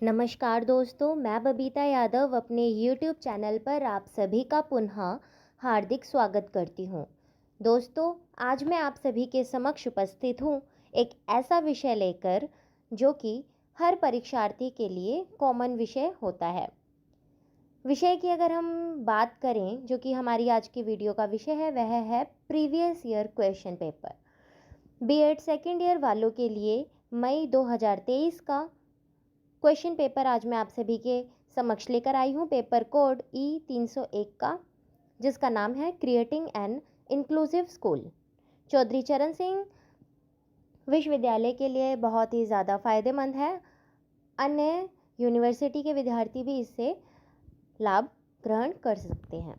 नमस्कार दोस्तों, मैं बबीता यादव अपने YouTube चैनल पर आप सभी का पुनः हार्दिक स्वागत करती हूँ। दोस्तों, आज मैं आप सभी के समक्ष उपस्थित हूँ एक ऐसा विषय लेकर जो कि हर परीक्षार्थी के लिए कॉमन विषय होता है। विषय की अगर हम बात करें, जो कि हमारी आज की वीडियो का विषय है, वह है previous year question paper. BEd second year वालों के लिए मई 2023 का क्वेश्चन पेपर आज मैं आप सभी के समक्ष लेकर आई हूँ। पेपर कोड E301 का, जिसका नाम है creating an inclusive school. Chaudhary Charan Singh विश्वविद्यालय के लिए बहुत ही ज़्यादा फ़ायदेमंद है। अन्य यूनिवर्सिटी के विद्यार्थी भी इससे लाभ ग्रहण कर सकते हैं।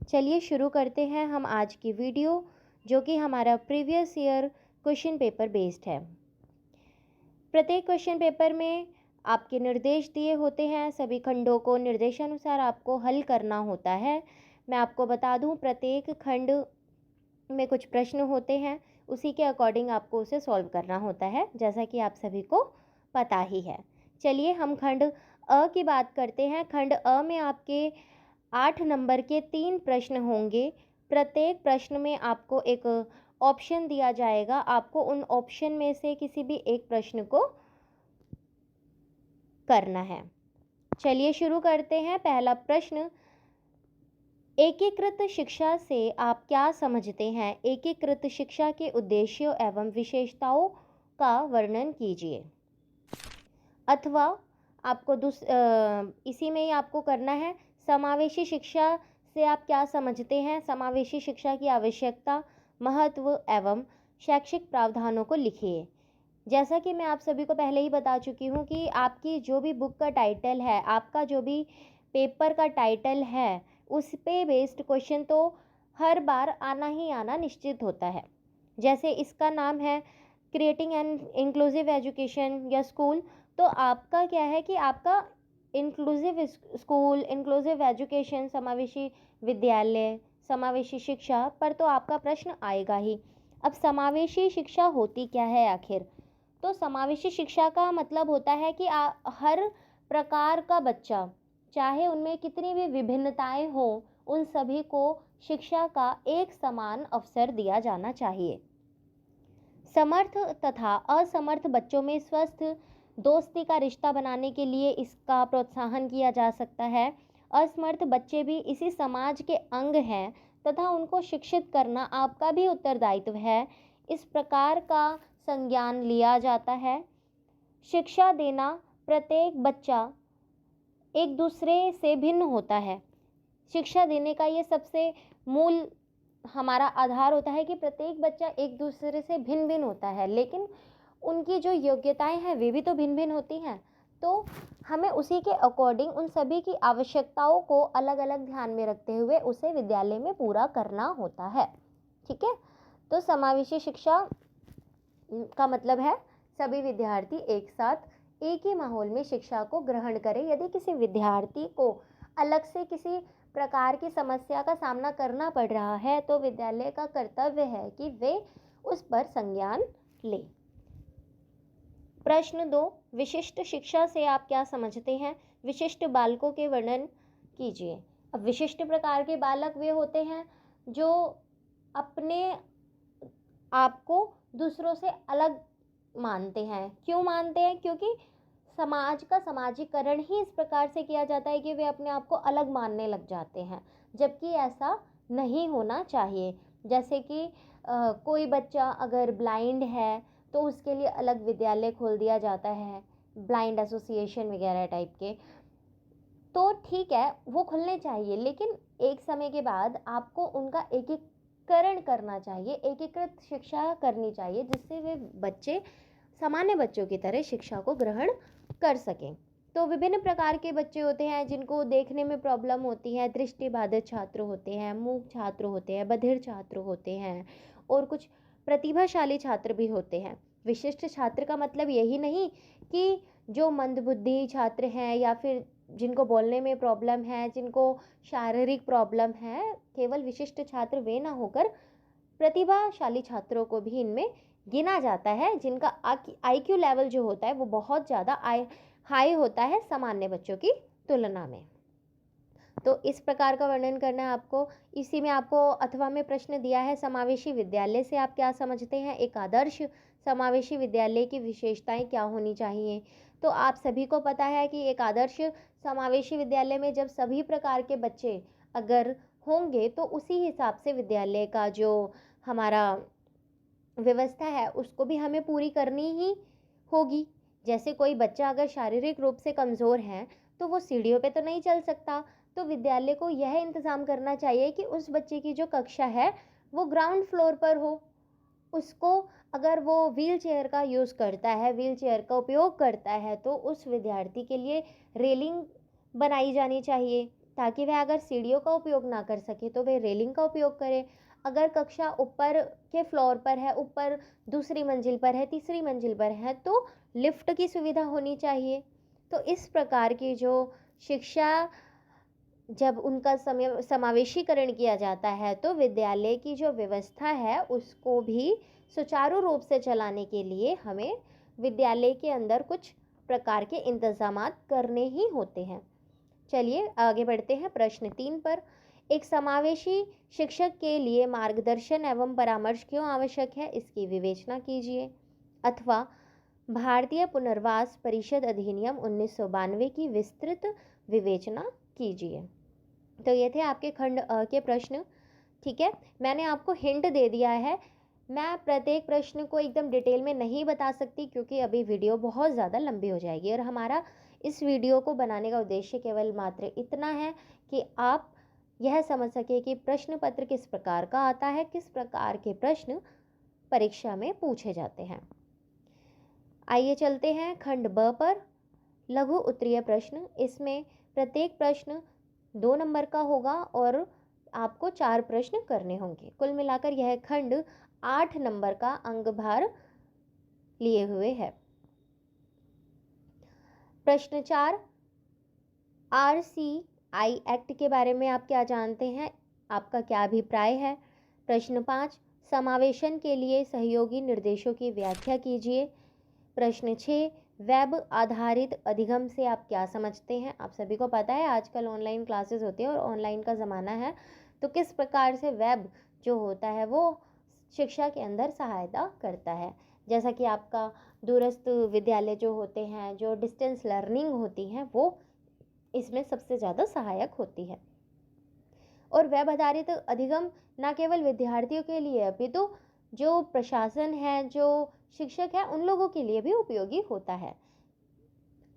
चलिए शुरू करते हैं हम आज की वीडियो, जो कि हमारा previous year question paper based है। प्रत्येक क्वेश्चन पेपर में आपके निर्देश दिए होते हैं। सभी खंडों को निर्देशानुसार आपको हल करना होता है। मैं आपको बता दूं, प्रत्येक खंड में कुछ प्रश्न होते हैं, उसी के अकॉर्डिंग आपको उसे सॉल्व करना होता है, जैसा कि आप सभी को पता ही है। चलिए हम खंड अ की बात करते हैं। खंड अ में आपके 8 नंबर के 3 प्रश्न होंगे। प्रत्येक प्रश्न में आपको एक ऑप्शन दिया जाएगा। आपको उन ऑप्शन में से किसी भी एक प्रश्न को करना है। चलिए शुरू करते हैं। पहला प्रश्न, एकीकृत शिक्षा से आप क्या समझते हैं? एकीकृत शिक्षा के उद्देश्यों एवं विशेषताओं का वर्णन कीजिए। अथवा आपको इसी में ही आपको करना है, समावेशी शिक्षा से आप क्या समझते हैं? समावेशी शिक्षा की आवश्यकता, महत्व एवं शैक्षिक प्रावधानों को लिखिए। जैसा कि मैं आप सभी को पहले ही बता चुकी हूँ कि आपकी जो भी बुक का टाइटल है, आपका जो भी पेपर का टाइटल है, उस पे बेस्ड क्वेश्चन तो हर बार आना ही आना निश्चित होता है। जैसे इसका नाम है क्रिएटिंग एन इंक्लूसिव एजुकेशन या स्कूल, तो आपका क्या है कि आपका इंक्लूसिव स्कूल, इंक्लूसिव एजुकेशन, समावेशी विद्यालय, समावेशी शिक्षा पर तो आपका प्रश्न आएगा ही। अब समावेशी शिक्षा होती क्या है आखिर? तो समावेशी शिक्षा का मतलब होता है कि हर प्रकार का बच्चा, चाहे उनमें कितनी भी विभिन्नताएं हो, उन सभी को शिक्षा का एक समान अवसर दिया जाना चाहिए। समर्थ तथा असमर्थ बच्चों में स्वस्थ दोस्ती का रिश्ता बनाने के लिए इसका प्रोत्साहन किया जा सकता है। असमर्थ बच्चे भी इसी समाज के अंग हैं तथा उनको शिक्षित करना आपका भी उत्तरदायित्व है। इस प्रकार का संज्ञान लिया जाता है। शिक्षा देना, प्रत्येक बच्चा एक दूसरे से भिन्न होता है। शिक्षा देने का ये सबसे मूल हमारा आधार होता है कि प्रत्येक बच्चा एक दूसरे से भिन्न भिन्न होता है, लेकिन उनकी जो योग्यताएं हैं वे भी तो भिन्न भिन्न होती हैं। तो हमें उसी के अकॉर्डिंग उन सभी की आवश्यकताओं को अलग अलग ध्यान में रखते हुए उसे विद्यालय में पूरा करना होता है। ठीक है, तो समावेशी शिक्षा का मतलब है सभी विद्यार्थी एक साथ एक ही माहौल में शिक्षा को ग्रहण करें। यदि किसी विद्यार्थी को अलग से किसी प्रकार की समस्या का सामना करना पड़ रहा है, तो विद्यालय का कर्तव्य है कि वे उस पर संज्ञान ले। प्रश्न 2, विशिष्ट शिक्षा से आप क्या समझते हैं? विशिष्ट बालकों के वर्णन कीजिए। अब विशिष्ट प्रकार के बालक वे होते हैं जो अपने आपको दूसरों से अलग मानते हैं। क्यों मानते हैं? क्योंकि समाज का समाजीकरण ही इस प्रकार से किया जाता है कि वे अपने आप को अलग मानने लग जाते हैं, जबकि ऐसा नहीं होना चाहिए। जैसे कि कोई बच्चा अगर ब्लाइंड है तो उसके लिए अलग विद्यालय खोल दिया जाता है, ब्लाइंड एसोसिएशन वगैरह टाइप के, तो ठीक है वो खुलने चाहिए, लेकिन एक समय के बाद आपको उनका एकीकरण करना चाहिए, एकीकृत शिक्षा करनी चाहिए, जिससे वे बच्चे सामान्य बच्चों की तरह शिक्षा को ग्रहण कर सकें। तो विभिन्न प्रकार के बच्चे होते हैं जिनको देखने में प्रॉब्लम होती है। दृष्टिबाधित छात्र होते हैं, मूक छात्र होते हैं, बधिर छात्र होते हैं और कुछ प्रतिभाशाली छात्र भी होते हैं। विशिष्ट छात्र का मतलब यही नहीं कि जो मंदबुद्धि छात्र हैं या फिर जिनको बोलने में प्रॉब्लम है, जिनको शारीरिक प्रॉब्लम है, केवल विशिष्ट छात्र वे ना होकर प्रतिभाशाली छात्रों को भी इनमें गिना जाता है, जिनका IQ लेवल जो होता है वो बहुत ज़्यादा हाई होता है सामान्य बच्चों की तुलना में। तो इस प्रकार का वर्णन करना है आपको। इसी में आपको अथवा में प्रश्न दिया है, समावेशी विद्यालय से आप क्या समझते हैं, एक आदर्श समावेशी विद्यालय की विशेषताएं क्या होनी चाहिए। तो आप सभी को पता है कि एक आदर्श समावेशी विद्यालय में जब सभी प्रकार के बच्चे अगर होंगे तो उसी हिसाब से विद्यालय का जो हमारा व्यवस्था है उसको भी हमें पूरी करनी ही होगी। जैसे कोई बच्चा अगर शारीरिक रूप से कमज़ोर है तो वो सीढ़ियों पे तो नहीं चल सकता, तो विद्यालय को यह इंतज़ाम करना चाहिए कि उस बच्चे की जो कक्षा है वो ग्राउंड फ्लोर पर हो। उसको अगर वो व्हील चेयर का यूज़ करता है, व्हील चेयर का उपयोग करता है, तो उस विद्यार्थी के लिए रेलिंग बनाई जानी चाहिए ताकि वह अगर सीढ़ियों का उपयोग ना कर सके तो वह रेलिंग का उपयोग करे। अगर कक्षा ऊपर के फ्लोर पर है, ऊपर दूसरी मंजिल पर है, तीसरी मंजिल पर है, तो लिफ्ट की सुविधा होनी चाहिए। तो इस प्रकार की जो शिक्षा जब उनका समावेशीकरण किया जाता है तो विद्यालय की जो व्यवस्था है उसको भी सुचारू रूप से चलाने के लिए हमें विद्यालय के अंदर कुछ प्रकार के इंतजामात करने ही होते हैं। चलिए आगे बढ़ते हैं प्रश्न 3 पर। एक समावेशी शिक्षक के लिए मार्गदर्शन एवं परामर्श क्यों आवश्यक है, इसकी विवेचना कीजिए। अथवा भारतीय पुनर्वास परिषद अधिनियम 1992 की विस्तृत विवेचना कीजिए। तो ये थे आपके खंड के प्रश्न। ठीक है, मैंने आपको हिंट दे दिया है। मैं प्रत्येक प्रश्न को एकदम डिटेल में नहीं बता सकती क्योंकि अभी वीडियो बहुत ज़्यादा लंबी हो जाएगी, और हमारा इस वीडियो को बनाने का उद्देश्य केवल मात्र इतना है कि आप यह समझ सके कि प्रश्न पत्र किस प्रकार का आता है, किस प्रकार के प्रश्न परीक्षा में पूछे जाते हैं। आइए चलते हैं खंड ब पर, लघु उत्तरीय प्रश्न। इसमें प्रत्येक प्रश्न 2 नंबर का होगा और आपको 4 प्रश्न करने होंगे। कुल मिलाकर यह खंड 8 नंबर का अंक भार लिए हुए है। प्रश्न 4, RCI एक्ट के बारे में आप क्या जानते हैं, आपका क्या अभिप्राय है। प्रश्न 5, समावेशन के लिए सहयोगी निर्देशों की व्याख्या कीजिए। प्रश्न 6, वेब आधारित अधिगम से आप क्या समझते हैं। आप सभी को पता है आजकल ऑनलाइन क्लासेस होती है और ऑनलाइन का ज़माना है, तो किस प्रकार से वेब जो होता है वो शिक्षा के अंदर सहायता करता है। जैसा कि आपका दूरस्थ विद्यालय जो होते हैं, जो डिस्टेंस लर्निंग होती हैं, वो इसमें सबसे ज़्यादा सहायक होती है। और वेब आधारित अधिगम न केवल विद्यार्थियों के लिए अपितु जो प्रशासन है, जो शिक्षक है, उन लोगों के लिए भी उपयोगी होता है।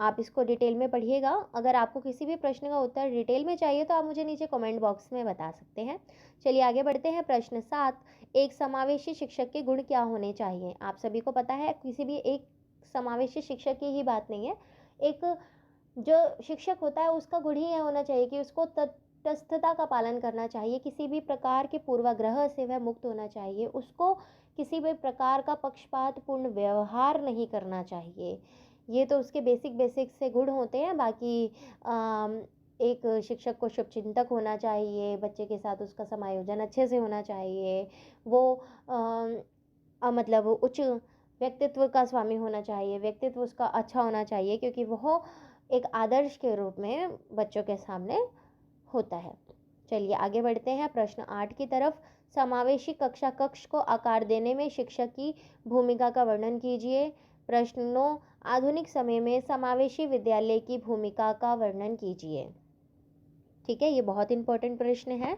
आप इसको डिटेल में पढ़िएगा। अगर आपको किसी भी प्रश्न का उत्तर डिटेल में चाहिए तो आप मुझे नीचे कमेंट बॉक्स में बता सकते हैं। चलिए आगे बढ़ते हैं। प्रश्न 7, एक समावेशी शिक्षक के गुण क्या होने चाहिए। आप सभी को पता है किसी भी एक समावेशी शिक्षक की ही बात नहीं है, एक जो शिक्षक होता है उसका गुण ही यह होना चाहिए कि उसको तटस्थता का पालन करना चाहिए, किसी भी प्रकार के पूर्वाग्रह से वह मुक्त होना चाहिए, उसको किसी भी प्रकार का पक्षपातपूर्ण व्यवहार नहीं करना चाहिए। ये तो उसके बेसिक से गुण होते हैं। बाकी एक शिक्षक को शुभचिंतक होना चाहिए, बच्चे के साथ उसका समायोजन अच्छे से होना चाहिए, वो मतलब उच्च व्यक्तित्व का स्वामी होना चाहिए, व्यक्तित्व उसका अच्छा होना चाहिए क्योंकि वह एक आदर्श के रूप में बच्चों के सामने होता है। चलिए आगे बढ़ते हैं प्रश्न 8 की तरफ। समावेशी कक्षा कक्ष को आकार देने में शिक्षक की भूमिका का वर्णन कीजिए। प्रश्न 9, आधुनिक समय में समावेशी विद्यालय की भूमिका का वर्णन कीजिए। ठीक है, ये बहुत इंपॉर्टेंट प्रश्न है।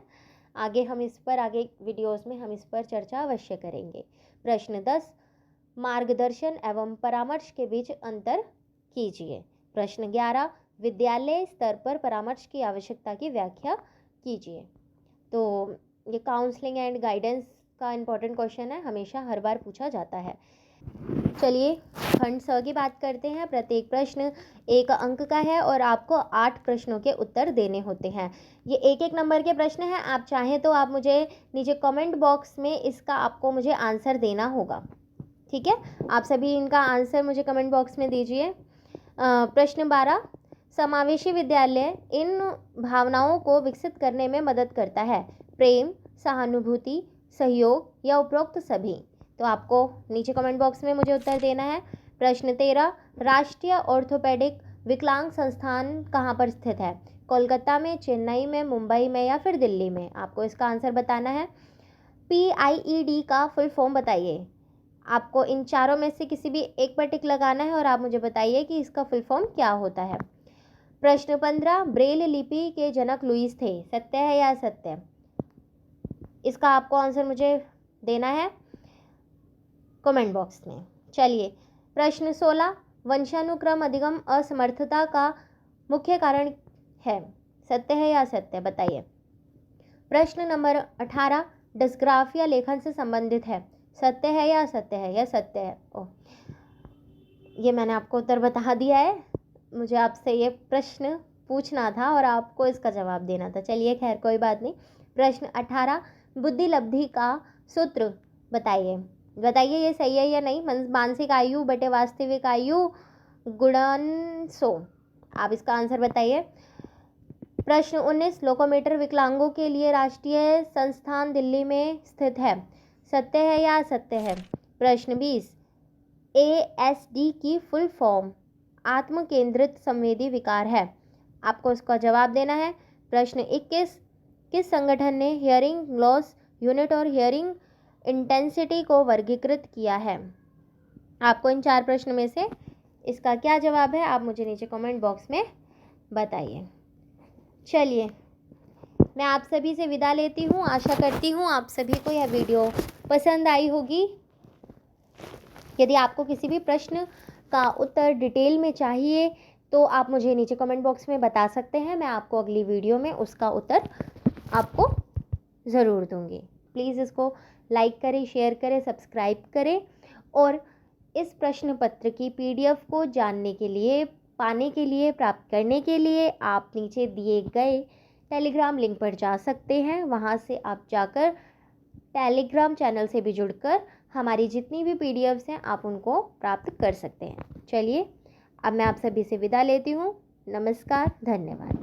आगे हम इस पर आगे वीडियोस में हम इस पर चर्चा अवश्य करेंगे। प्रश्न 10, मार्गदर्शन एवं परामर्श के बीच अंतर कीजिए। प्रश्न 11, विद्यालय स्तर पर परामर्श की आवश्यकता की व्याख्या कीजिए। तो ये काउंसलिंग एंड गाइडेंस का इम्पोर्टेंट क्वेश्चन है, हमेशा हर बार पूछा जाता है। चलिए खंड 6 की बात करते हैं। प्रत्येक प्रश्न 1 अंक का है और आपको 8 प्रश्नों के उत्तर देने होते हैं। ये 1-1 नंबर के प्रश्न हैं। आप चाहें तो आप मुझे नीचे कमेंट बॉक्स में इसका आपको मुझे आंसर देना होगा। ठीक है, आप सभी इनका आंसर मुझे कमेंट बॉक्स में दीजिए। प्रश्न 12, समावेशी विद्यालय इन भावनाओं को विकसित करने में मदद करता है, प्रेम, सहानुभूति, सहयोग या उपरोक्त सभी। तो आपको नीचे कमेंट बॉक्स में मुझे उत्तर देना है। प्रश्न 13, राष्ट्रीय ऑर्थोपेडिक विकलांग संस्थान कहाँ पर स्थित है? कोलकाता में, चेन्नई में, मुंबई में या फिर दिल्ली में? आपको इसका आंसर बताना है। PIED का फुल फॉर्म बताइए। आपको इन चारों में से किसी भी एक पर टिक लगाना है और आप मुझे बताइए कि इसका फुल फॉर्म क्या होता है। प्रश्न 15, ब्रेल लिपि के जनक लुईस थे, सत्य है या असत्य? इसका आपको आंसर मुझे देना है कमेंट बॉक्स में। चलिए, प्रश्न 16, वंशानुक्रम अधिगम असमर्थता का मुख्य कारण है, सत्य है या असत्य? बताइए। प्रश्न नंबर 18, डिस्ग्राफिया लेखन से संबंधित है, सत्य है या असत्य है? यह सत्य है। ओह, ये मैंने आपको उत्तर बता दिया है। मुझे आपसे ये प्रश्न पूछना था और आपको इसका जवाब देना था। चलिए, खैर कोई बात नहीं। प्रश्न 18, बुद्धि लब्धि का सूत्र बताइए। बताइए ये सही है या नहीं। मानसिक आयु बटे वास्तविक आयु गुणन 100। आप इसका आंसर बताइए। प्रश्न 19, लोकोमीटर विकलांगों के लिए राष्ट्रीय संस्थान दिल्ली में स्थित है, सत्य है या असत्य है? प्रश्न 20, ASD की फुल फॉर्म आत्म केंद्रित संवेदी विकार है। आपको इसका जवाब देना है। प्रश्न 21, किस संगठन ने हियरिंग लॉस यूनिट और हियरिंग इंटेंसिटी को वर्गीकृत किया है? आपको इन 4 प्रश्न में से इसका क्या जवाब है, आप मुझे नीचे कमेंट बॉक्स में बताइए। चलिए, मैं आप सभी से विदा लेती हूँ। आशा करती हूँ आप सभी को यह वीडियो पसंद आई होगी। यदि आपको किसी भी प्रश्न का उत्तर डिटेल में चाहिए तो आप मुझे नीचे कमेंट बॉक्स में बता सकते हैं। मैं आपको अगली वीडियो में उसका उत्तर आपको ज़रूर दूंगी। प्लीज़ इसको लाइक करें, शेयर करें, सब्सक्राइब करें और इस प्रश्न पत्र की PDF को जानने के लिए, पाने के लिए, प्राप्त करने के लिए आप नीचे दिए गए टेलीग्राम लिंक पर जा सकते हैं। वहाँ से आप जाकर टेलीग्राम चैनल से भी जुड़कर हमारी जितनी भी PDFs हैं आप उनको प्राप्त कर सकते हैं। चलिए, अब मैं आप सभी से विदा लेती हूँ। नमस्कार, धन्यवाद।